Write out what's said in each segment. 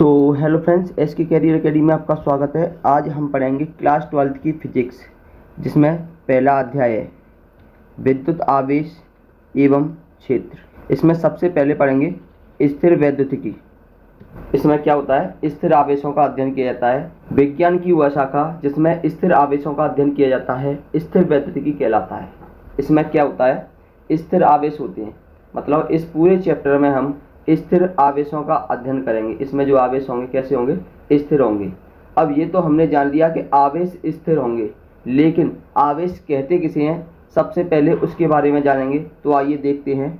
Hello friends, S के career academy में आपका स्वागत है। आज हम पढ़ेंगे क्लास 12th की फिजिक्स, जिसमें पहला अध्याय है विद्युत आवेश एवं क्षेत्र। इसमें सबसे पहले पढ़ेंगे स्थिर वैद्युतिकी। इसमें क्या होता है? स्थिर आवेशों का अध्ययन किया जाता है। विज्ञान की वह शाखा जिसमें स्थिर आवेशों का अध्ययन किया जाता है स्थिर वैद्युतिकी कहलाता है। इसमें क्या होता है? स्थिर आवेश होते हैं, मतलब इस पूरे चैप्टर में हम स्थिर आवेशों का अध्ययन करेंगे। इसमें जो आवेश होंगे कैसे होंगे? स्थिर होंगे। अब ये तो हमने जान लिया कि आवेश स्थिर होंगे, लेकिन आवेश कहते किसे हैं सबसे पहले उसके बारे में जानेंगे। तो आइए देखते हैं।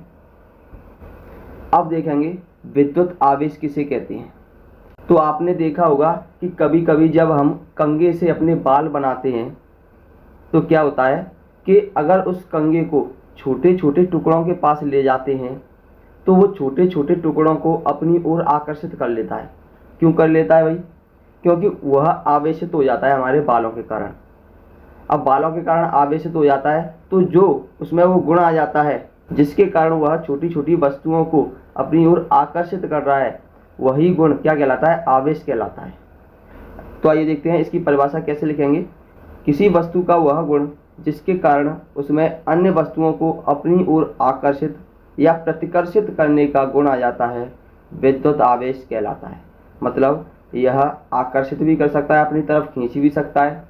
अब देखेंगे विद्युत आवेश किसे कहते हैं। तो आपने देखा होगा कि कभी कभी जब हम कंघे से अपने बाल बनाते हैं तो क्या होता है कि अगर उस कंघे को छोटे छोटे टुकड़ों के पास ले जाते हैं तो वो छोटे छोटे टुकड़ों को अपनी ओर आकर्षित कर लेता है। क्यों कर लेता है भाई? क्योंकि वह आवेशित हो जाता है हमारे बालों के कारण। अब बालों के कारण आवेशित हो जाता है तो जो उसमें वो गुण आ जाता है जिसके कारण वह छोटी छोटी वस्तुओं को अपनी ओर आकर्षित कर रहा है, वही गुण क्या कहलाता है? आवेश कहलाता है। तो आइए देखते हैं इसकी परिभाषा कैसे लिखेंगे। किसी वस्तु का वह गुण जिसके कारण उसमें अन्य वस्तुओं को अपनी ओर आकर्षित या प्रतिकर्षित करने का गुण आ जाता है, विद्युत आवेश कहलाता है। मतलब यह आकर्षित भी कर सकता है, अपनी तरफ खींच भी सकता है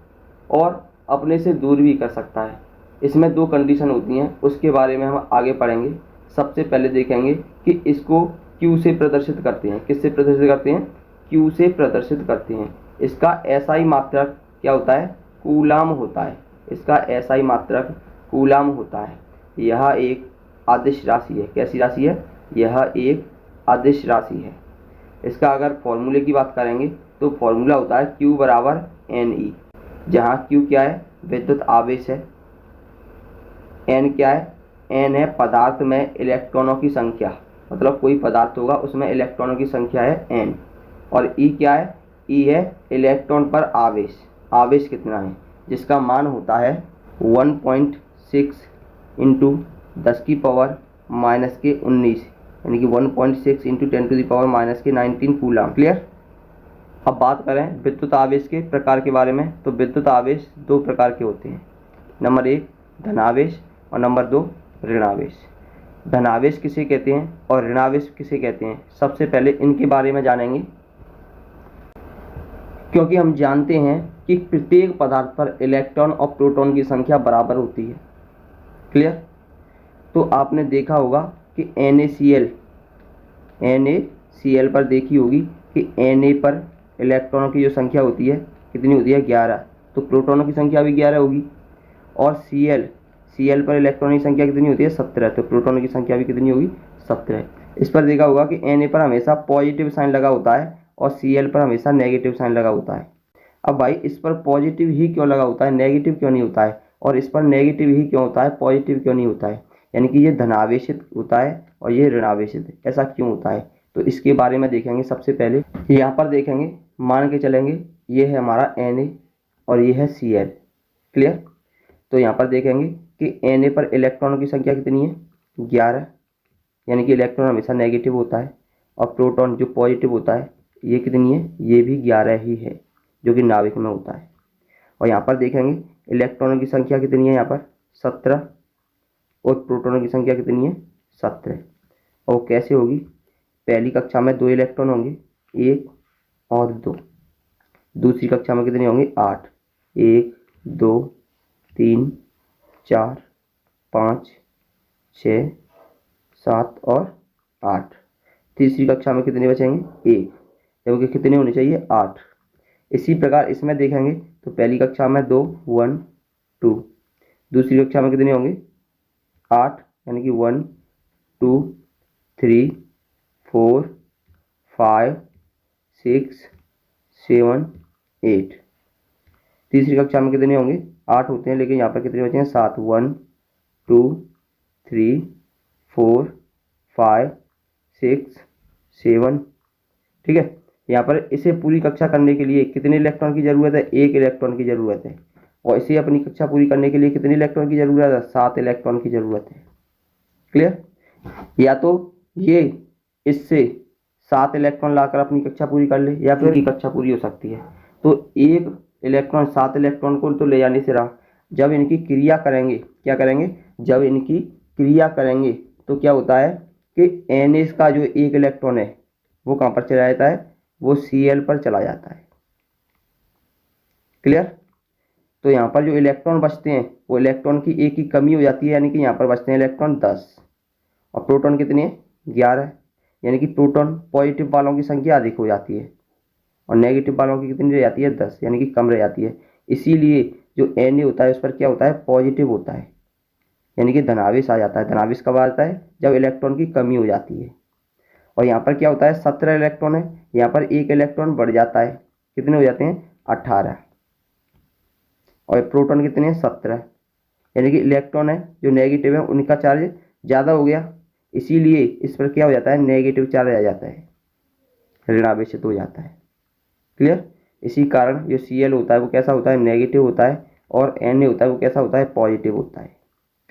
और अपने से दूर भी कर सकता है। इसमें दो कंडीशन होती हैं, उसके बारे में हम आगे पढ़ेंगे। सबसे पहले देखेंगे कि इसको क्यू से प्रदर्शित करते हैं। किससे प्रदर्शित करते हैं? क्यू से प्रदर्शित करते हैं। इसका एसआई मात्रक क्या होता है? कूलाम होता है। इसका एसआई मात्रक कूलाम होता है। यह एक अदिश राशि है। कैसी राशि है? यह एक अदिश राशि है। इसका अगर फॉर्मूले की बात करेंगे तो फॉर्मूला होता है Q बराबर NE, जहाँ Q क्या है? विद्युत आवेश है। N क्या है? N है पदार्थ में इलेक्ट्रॉनों की संख्या, मतलब कोई पदार्थ होगा उसमें इलेक्ट्रॉनों की संख्या है N। और E क्या है? E है इलेक्ट्रॉन पर आवेश। आवेश कितना है? जिसका मान होता है 1.6 इंटू 10 की पावर माइनस के 19, यानी कि 1.6 into 10 to the power minus के 19 कूलाम। क्लियर? अब बात करें विद्युत आवेश के प्रकार के बारे में, तो विद्युत आवेश दो प्रकार के होते हैं। नंबर 1 धनावेश और नंबर 2 ऋणावेश। धनावेश किसे कहते हैं और ऋणावेश किसे कहते हैं, सबसे पहले इनके बारे में जानेंगे, क्योंकि हम जानते हैं कि प्रत्येक पदार्थ पर इलेक्ट्रॉन और प्रोटॉन की संख्या बराबर होती है। क्लियर? तो आपने देखा होगा कि NaCl पर देखी होगी कि Na पर इलेक्ट्रॉनों की जो संख्या होती है कितनी होती है? 11। तो प्रोटॉनों की संख्या भी 11 होगी। और Cl पर इलेक्ट्रॉनों की संख्या कितनी होती है? 17। तो प्रोटॉनों की संख्या भी कितनी होगी? 17। इस पर देखा होगा कि Na पर हमेशा पॉजिटिव साइन लगा होता है और Cl पर हमेशा नेगेटिव साइन लगा होता है। अब भाई इस पर पॉजिटिव ही क्यों लगा होता है, नेगेटिव क्यों नहीं होता है? और इस पर नेगेटिव ही क्यों होता है, पॉजिटिव क्यों नहीं होता है? यानी कि ये धनावेशित होता है और ये ऋणावेशित, ऐसा क्यों होता है? तो इसके बारे में देखेंगे। सबसे पहले यहाँ पर देखेंगे, मान के चलेंगे ये है हमारा Na और ये है Cl। क्लियर? तो यहाँ पर देखेंगे कि Na पर इलेक्ट्रॉनों की संख्या कितनी है? 11, यानी कि इलेक्ट्रॉन हमेशा नेगेटिव होता है। और प्रोटॉन जो पॉजिटिव होता है ये कितनी है? ये भी 11 ही है, जो कि नाभिक में होता है। और यहाँ पर देखेंगे इलेक्ट्रॉनों की संख्या कितनी है? यहाँ पर 17 और प्रोटॉनों की संख्या कितनी है? 17। और कैसे होगी? पहली कक्षा में 2 इलेक्ट्रॉन होंगे, 1 और 2। दूसरी कक्षा में कितने होंगे? 8। 1 2 3 4 5 6 7 और 8। तीसरी कक्षा में कितने बचेंगे? 1, जबकि कितने होने चाहिए? 8। इसी प्रकार इसमें देखेंगे तो पहली कक्षा में 2 1 2, दूसरी कक्षा में कितने होंगे? 8, यानी कि 1 2 3 4 5 6 7 8। तीसरी कक्षा में कितने होंगे? 8 होते हैं, लेकिन यहाँ पर कितने बचे हैं? 7। 1 2 3 4 5 6 7। ठीक है? यहाँ पर इसे पूरी कक्षा करने के लिए कितने इलेक्ट्रॉन की जरूरत है? 1 इलेक्ट्रॉन की जरूरत है। और इसे अपनी कक्षा पूरी करने के लिए कितने इलेक्ट्रॉन की जरूरत है? 7 इलेक्ट्रॉन की जरूरत है। क्लियर? या तो ये इससे 7 इलेक्ट्रॉन लाकर अपनी कक्षा पूरी कर ले या फिर की कक्षा पूरी हो सकती है। तो एक इलेक्ट्रॉन 7 इलेक्ट्रॉन को तो ले जाने से रहा, जब इनकी क्रिया करेंगे, क्या करेंगे, जब इनकी क्रिया करेंगे तो क्या होता है कि Na का जो एक इलेक्ट्रॉन है वो कहाँ पर चला जाता है, वो Cl पर चला जाता है। क्लियर। तो यहाँ पर जो इलेक्ट्रॉन बचते हैं वो इलेक्ट्रॉन की एक की कमी हो जाती है, यानी कि यहाँ पर बचते हैं इलेक्ट्रॉन 10 और प्रोटॉन कितने हैं, 11। यानी कि प्रोटॉन पॉजिटिव वालों की संख्या अधिक हो जाती है और नेगेटिव वालों की कितनी रह जाती है, 10, यानी कि कम रह जाती है। इसीलिए जो Na होता है उस पर क्या होता है, पॉजिटिव होता है, यानी कि धनावेश आ जाता है। धनावेश कब आता है, जब इलेक्ट्रॉन की कमी हो जाती है। और यहाँ पर क्या होता है, 17 इलेक्ट्रॉन है, यहाँ पर एक इलेक्ट्रॉन बढ़ जाता है, कितने हो जाते हैं, 18। और प्रोटॉन कितने हैं, 17। यानी कि इलेक्ट्रॉन है जो नेगेटिव है उनका चार्ज ज़्यादा हो गया, इसीलिए इस पर क्या हो जाता है, नेगेटिव चार्ज आ जाता है, ऋणावेशित हो जाता है। क्लियर। इसी कारण जो Cl होता है वो कैसा होता है, नेगेटिव होता है, और Na होता है वो कैसा होता है, पॉजिटिव होता है।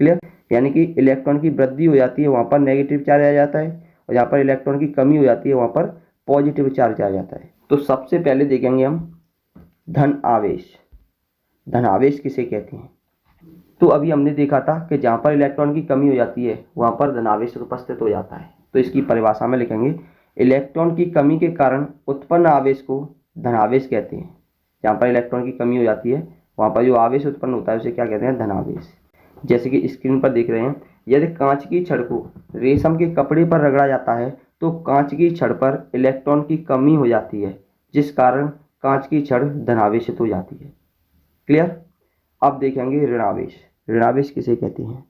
क्लियर। यानी कि इलेक्ट्रॉन की वृद्धि हो जाती है वहाँ पर नेगेटिव चार्ज आ जाता है, और जहाँ पर इलेक्ट्रॉन की कमी हो जाती है वहाँ पर पॉजिटिव चार्ज आ जाता है। तो सबसे पहले देखेंगे हम धन आवेश। धन आवेश किसे कहते हैं। तो अभी हमने देखा था कि जहाँ पर इलेक्ट्रॉन की कमी हो जाती है वहाँ पर धनावेश उपस्थित हो जाता है। तो इसकी परिभाषा में लिखेंगे, इलेक्ट्रॉन की कमी के कारण उत्पन्न आवेश को धनावेश कहते हैं। जहाँ पर इलेक्ट्रॉन की कमी हो जाती है वहाँ पर जो आवेश उत्पन्न होता है उसे क्या कहते हैं, धनावेश। जैसे कि स्क्रीन पर देख रहे हैं, यदि कांच की छड़ को रेशम के कपड़े पर रगड़ा जाता है तो कांच की छड़ पर इलेक्ट्रॉन की कमी हो जाती है, जिस कारण कांच की छड़ धनावेशित हो जाती है। क्लियर। अब देखेंगे ऋणावेश। ऋणावेश किसे कहते हैं।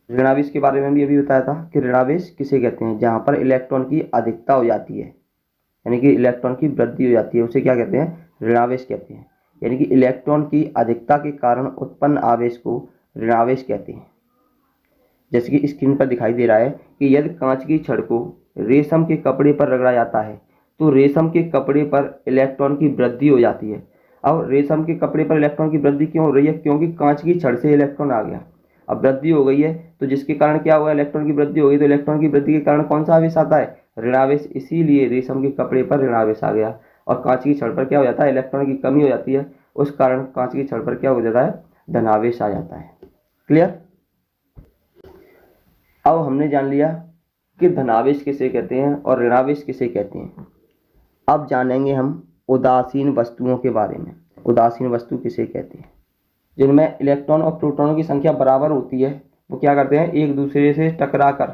ऋणावेश के बारे में भी अभी बताया था कि ऋणावेश किसे कहते हैं, जहाँ पर इलेक्ट्रॉन की अधिकता हो जाती है, यानी कि इलेक्ट्रॉन की वृद्धि हो जाती है, उसे क्या कहते हैं, ऋणावेश कहते हैं। यानी कि इलेक्ट्रॉन की अधिकता के कारण उत्पन्न आवेश को ऋणावेश कहते हैं। जैसे कि स्क्रीन पर दिखाई दे रहा है कि यदि कांच की छड़ को रेशम के कपड़े पर रगड़ा जाता है तो रेशम के कपड़े पर इलेक्ट्रॉन की वृद्धि हो जाती है। अब रेशम के कपड़े पर इलेक्ट्रॉन की वृद्धि क्यों हो रही है, क्योंकि कांच की छड़ से इलेक्ट्रॉन आ गया, अब वृद्धि हो गई है, तो जिसके कारण क्या हुआ, इलेक्ट्रॉन की वृद्धि हो गई, तो इलेक्ट्रॉन की वृद्धि के कारण कौन सा आवेश आता है, ऋणावेश। इसीलिए रेशम के कपड़े पर ऋणावेश आ गया। और कांच की छड़ पर क्या हो जाता है, इलेक्ट्रॉन की कमी हो जाती है, उस कारण कांच की छड़ पर क्या हो जाता है, धनावेश आ जाता है। क्लियर। अब हमने जान लिया कि धनावेश किसे कहते हैं और ऋणावेश किसे कहते हैं। अब जानेंगे हम उदासीन वस्तुओं के बारे में। उदासीन वस्तु किसे कहते हैं, जिनमें इलेक्ट्रॉन और प्रोटॉनों की संख्या बराबर होती है, वो क्या करते हैं, एक दूसरे से टकराकर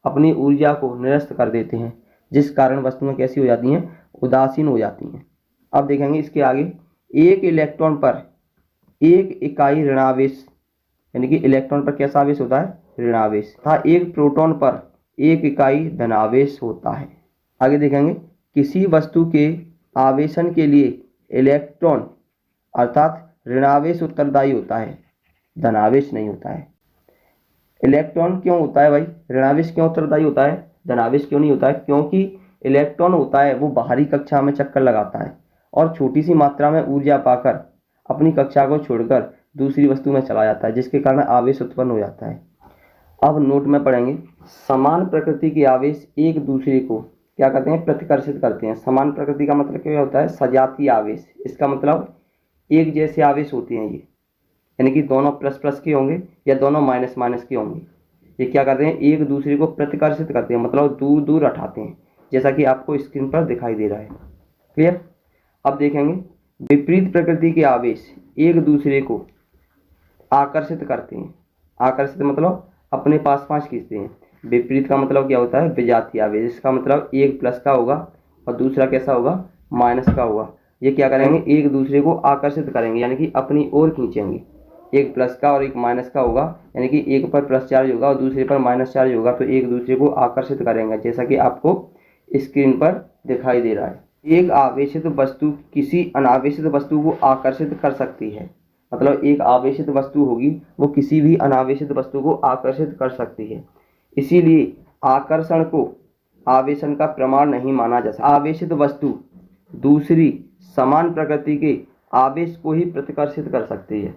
अपनी ऊर्जा को निरस्त कर देते हैं, जिस कारण वस्तुएं कैसी हो जाती हैं, उदासीन हो जाती हैं। अब देखेंगे इसके आगे, एक इलेक्ट्रॉन पर एक इकाई ऋणावेश, यानी कि इलेक्ट्रॉन पर कैसा आवेश होता है, ऋणावेश, तथा एक प्रोटॉन पर एक इकाई धनावेश होता है। आगे देखेंगे, किसी वस्तु के आवेशन के लिए इलेक्ट्रॉन अर्थात ऋणावेश उत्तरदायी होता है, धनावेश नहीं होता है। इलेक्ट्रॉन क्यों होता है भाई, ऋणावेश क्यों उत्तरदायी होता है, धनावेश क्यों नहीं होता है, क्योंकि इलेक्ट्रॉन होता है वो बाहरी कक्षा में चक्कर लगाता है और छोटी सी मात्रा में ऊर्जा पाकर अपनी कक्षा को छोड़कर दूसरी वस्तु में चला जाता है, जिसके कारण आवेश उत्पन्न हो जाता है। अब नोट में पढ़ेंगे, समान प्रकृति के आवेश एक दूसरे को क्या कहते हैं, प्रतिकर्षित करते हैं। समान प्रकृति का मतलब क्या होता है, सजातीय आवेश। इसका मतलब एक जैसे आवेश होते हैं ये, यानी कि दोनों प्लस प्लस के होंगे या दोनों माइनस माइनस के होंगे। ये क्या करते हैं, एक दूसरे को प्रतिकर्षित करते हैं, मतलब दूर दूर हटाते हैं, जैसा कि आपको स्क्रीन पर दिखाई दे रहा है। क्लियर। अब देखेंगे, विपरीत प्रकृति के आवेश एक दूसरे को आकर्षित करते हैं। आकर्षित मतलब अपने पास पास खींचते हैं। विपरीत का मतलब क्या होता है, विजातीय आवेश। इसका मतलब एक प्लस का होगा और दूसरा कैसा होगा, माइनस का होगा। ये क्या करेंगे, एक दूसरे को आकर्षित करेंगे, यानी कि अपनी ओर खींचेंगे। एक प्लस का और एक माइनस का होगा, यानी कि एक पर प्लस चार्ज होगा और दूसरे पर माइनस चार्ज होगा, तो एक दूसरे को आकर्षित करेंगे, जैसा कि आपको स्क्रीन पर दिखाई दे रहा है। एक आवेशित वस्तु किसी अनावेशित वस्तु को आकर्षित कर सकती है। मतलब एक आवेशित वस्तु होगी वो किसी भी अनावेशित वस्तु को आकर्षित कर सकती है, इसीलिए आकर्षण को आवेशन का प्रमाण नहीं माना जा सकता। आवेशित वस्तु दूसरी समान प्रकृति के आवेश को ही प्रतिकर्षित कर सकती है।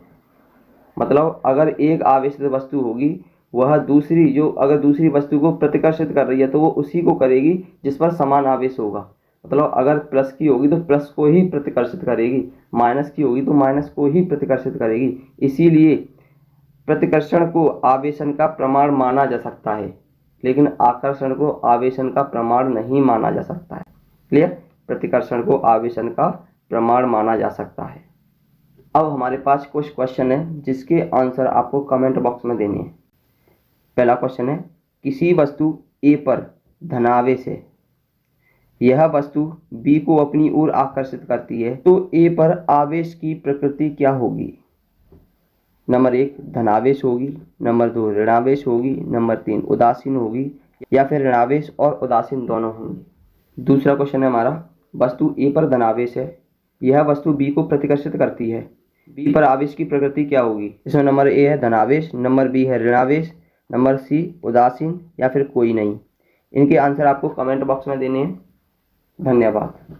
मतलब अगर एक आवेशित वस्तु होगी वह दूसरी जो अगर दूसरी वस्तु को प्रतिकर्षित कर रही है तो वो उसी को करेगी जिस पर समान आवेश होगा। मतलब अगर प्लस की होगी तो प्लस को ही प्रतिकर्षित करेगी, माइनस की होगी तो माइनस को ही प्रतिकर्षित करेगी। इसीलिए प्रतिकर्षण को आवेशन का प्रमाण माना जा सकता है, लेकिन आकर्षण को आवेशन का प्रमाण नहीं माना जा सकता है। क्लियर? प्रतिकर्षण को आवेशन का प्रमाण माना जा सकता है। अब हमारे पास कुछ क्वेश्चन है जिसके आंसर आपको कमेंट बॉक्स में देने हैं। पहला क्वेश्चन है, किसी वस्तु ए पर धनावेश है, यह वस्तु बी को अपनी ओर आकर्षित करती है, तो ए पर आवेश की प्रकृति क्या होगी? नंबर 1 धनावेश होगी, नंबर 2 ऋणावेश होगी, नंबर 3 उदासीन होगी, या फिर ऋणावेश और उदासीन दोनों होंगी। दूसरा क्वेश्चन है हमारा, वस्तु ए पर धनावेश है, यह वस्तु बी को प्रतिकर्षित करती है, बी पर आवेश की प्रकृति क्या होगी? इसमें नंबर ए है धनावेश, नंबर बी है ऋणावेश, नंबर सी उदासीन, या फिर कोई नहीं। इनके आंसर आपको कमेंट बॉक्स में देने हैं। धन्यवाद।